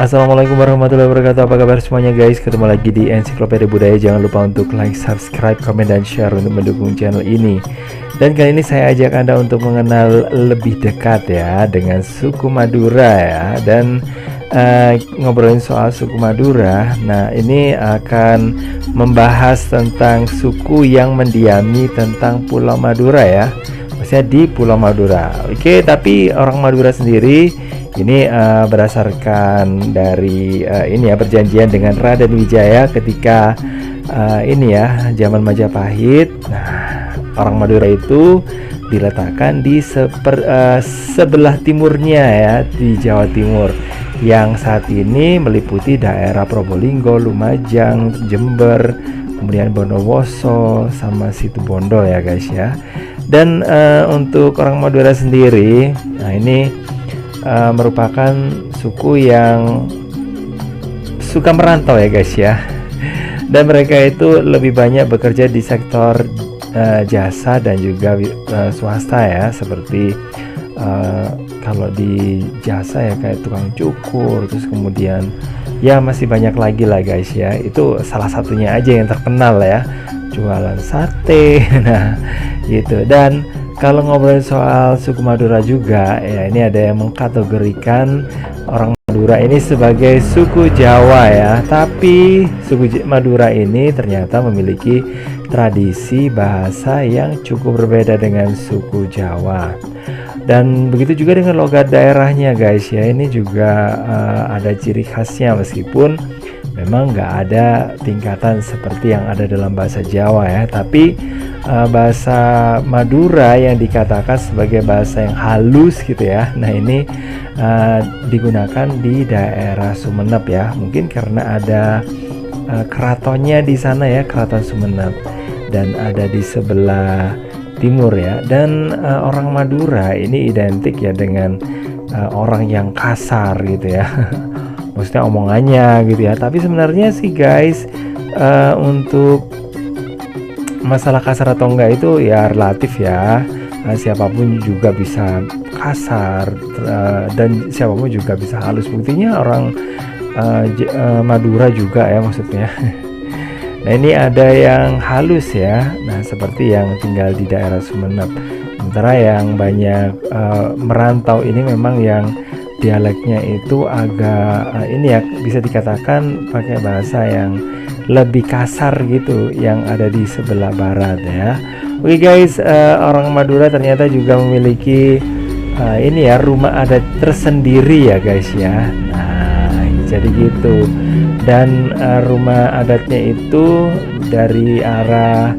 Assalamualaikum warahmatullahi wabarakatuh. Apa kabar semuanya guys? Ketemu lagi di Ensiklopedia Budaya. Jangan lupa untuk like, subscribe, komen, dan share untuk mendukung channel ini. Dan kali ini saya ajak Anda untuk mengenal lebih dekat ya dengan suku Madura ya. Dan ngobrolin soal suku Madura. Nah, ini akan membahas tentang suku yang mendiami tentang Pulau Madura ya. Maksudnya di Pulau Madura. Oke, tapi orang Madura sendiri ini berdasarkan dari ini ya, perjanjian dengan Raden Wijaya ketika ini ya, zaman Majapahit. Nah, orang Madura itu diletakkan di sebelah timurnya ya, di Jawa Timur, yang saat ini meliputi daerah Probolinggo, Lumajang, Jember, kemudian Bondowoso sama Situbondo ya guys ya. Dan untuk orang Madura sendiri, nah ini merupakan suku yang suka merantau ya guys ya. Dan mereka itu lebih banyak bekerja di sektor jasa dan juga swasta ya, seperti kalau di jasa ya kayak tukang cukur, terus kemudian ya masih banyak lagi lah guys ya. Itu salah satunya aja yang terkenal ya, jualan sate. Nah gitu. Dan kalau ngobrol soal suku Madura juga ya, ini ada yang mengkategorikan orang Madura ini sebagai suku Jawa ya. Tapi suku Madura ini ternyata memiliki tradisi bahasa yang cukup berbeda dengan suku Jawa. Dan begitu juga dengan logat daerahnya guys ya. Ini juga ada ciri khasnya, meskipun memang nggak ada tingkatan seperti yang ada dalam bahasa Jawa ya. Tapi bahasa Madura yang dikatakan sebagai bahasa yang halus gitu ya. Nah ini digunakan di daerah Sumeneb ya. Mungkin karena ada keratonnya di sana ya, Keraton Sumeneb, dan ada di sebelah timur ya. Dan orang Madura ini identik ya dengan orang yang kasar gitu ya. Maksudnya omongannya gitu ya. Tapi sebenarnya sih guys, untuk masalah kasar atau enggak itu ya relatif ya. Siapapun juga bisa kasar, dan siapapun juga bisa halus. Buktinya orang Madura juga ya maksudnya. Nah ini ada yang halus ya. Nah seperti yang tinggal di daerah Sumeneb. Sementara yang banyak merantau ini memang yang dialeknya itu agak ini ya, bisa dikatakan pakai bahasa yang lebih kasar gitu, yang ada di sebelah barat ya. Oke guys, orang Madura ternyata juga memiliki ini ya, rumah adat tersendiri ya guys ya. Nah jadi gitu. Dan rumah adatnya itu dari arah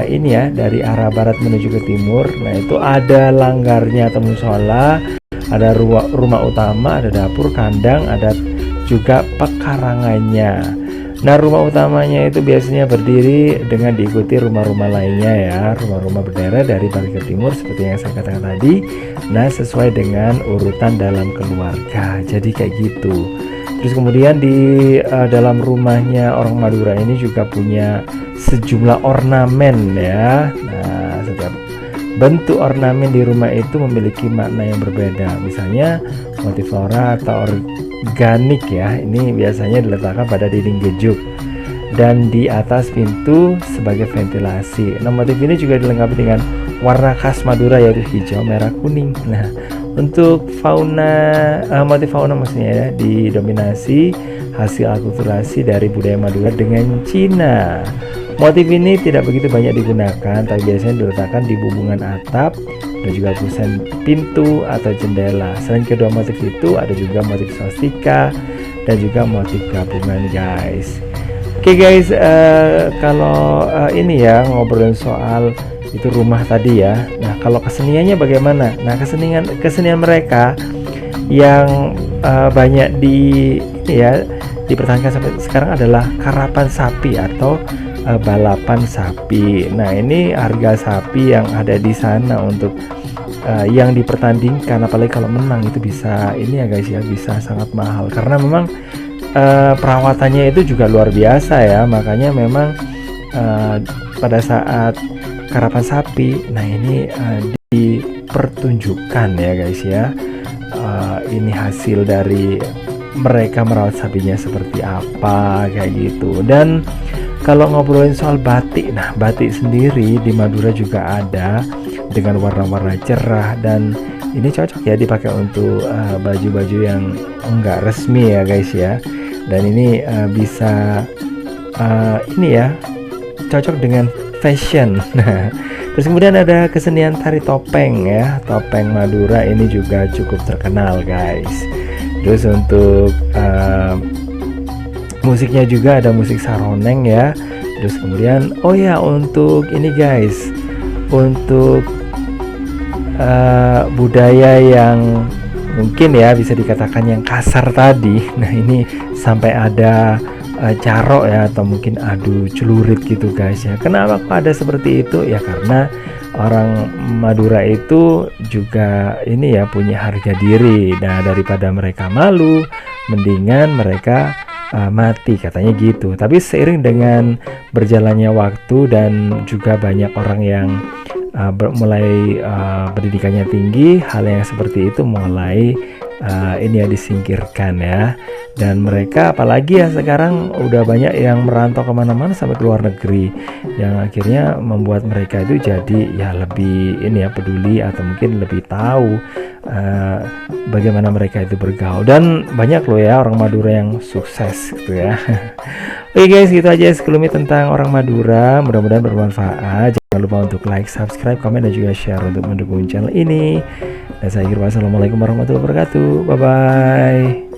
ini ya, dari arah barat menuju ke timur. Nah itu ada langgarnya atau musola, ada rumah utama, ada dapur, kandang, ada juga pekarangannya. Nah rumah utamanya itu biasanya berdiri dengan diikuti rumah-rumah lainnya ya, rumah-rumah berderet dari barat ke timur seperti yang saya katakan tadi. Nah sesuai dengan urutan dalam keluarga, jadi kayak gitu. Terus kemudian di dalam rumahnya orang Madura ini juga punya sejumlah ornamen ya. Nah setiap bentuk ornamen di rumah itu memiliki makna yang berbeda. Misalnya motif flora atau organik ya, ini biasanya diletakkan pada dinding gejuk dan di atas pintu sebagai ventilasi. Nah motif ini juga dilengkapi dengan warna khas Madura yaitu hijau, merah, kuning. Nah untuk motif fauna maksudnya ya, didominasi hasil akulturasi dari budaya Madura dengan Cina. Motif ini tidak begitu banyak digunakan, tapi biasanya diletakkan di bumbungan atap dan juga kusen pintu atau jendela. Selain kedua motif itu ada juga motif swastika dan juga motif gabungan guys. Oke guys, kalau ini ya ngobrolin soal itu rumah tadi ya. Nah kalau keseniannya bagaimana? Nah kesenian mereka yang banyak ini ya dipertahankan sampai sekarang adalah karapan sapi atau balapan sapi. Nah ini harga sapi yang ada di sana untuk yang dipertandingkan, apalagi kalau menang itu bisa ini ya guys ya, bisa sangat mahal karena memang perawatannya itu juga luar biasa ya. Makanya memang pada saat karapan sapi, nah ini dipertunjukkan ya guys ya. Ini hasil dari mereka merawat sapinya seperti apa kayak gitu. Dan kalau ngobrolin soal batik, nah batik sendiri di Madura juga ada dengan warna-warna cerah, dan ini cocok ya dipakai untuk baju-baju yang enggak resmi ya guys ya. Dan ini bisa ini ya cocok dengan fashion. Nah, terus kemudian ada kesenian tari topeng ya, topeng Madura ini juga cukup terkenal guys. Terus untuk musiknya juga ada musik saroneng ya. Terus kemudian oh ya, untuk ini guys, untuk budaya yang mungkin ya bisa dikatakan yang kasar tadi. Nah ini sampai ada carok ya, atau mungkin adu celurit gitu guys ya. Kenapa kok ada seperti itu ya? Karena orang Madura itu juga ini ya punya harga diri. Nah daripada mereka malu, mendingan mereka mati katanya gitu. Tapi seiring dengan berjalannya waktu dan juga banyak orang yang mulai pendidikannya tinggi, hal yang seperti itu mulai ini ya disingkirkan ya. Dan mereka apalagi ya sekarang udah banyak yang merantau kemana-mana sampai ke luar negeri, yang akhirnya membuat mereka itu jadi ya lebih ini ya peduli, atau mungkin lebih tahu bagaimana mereka itu bergaul. Dan banyak loh ya orang Madura yang sukses gitu ya. Oke guys, gitu aja sekelumit tentang orang Madura, mudah-mudahan bermanfaat. Jangan lupa untuk like, subscribe, komen, dan juga share untuk mendukung channel ini. Dan saya akhir, wassalamualaikum warahmatullahi wabarakatuh. Bye bye.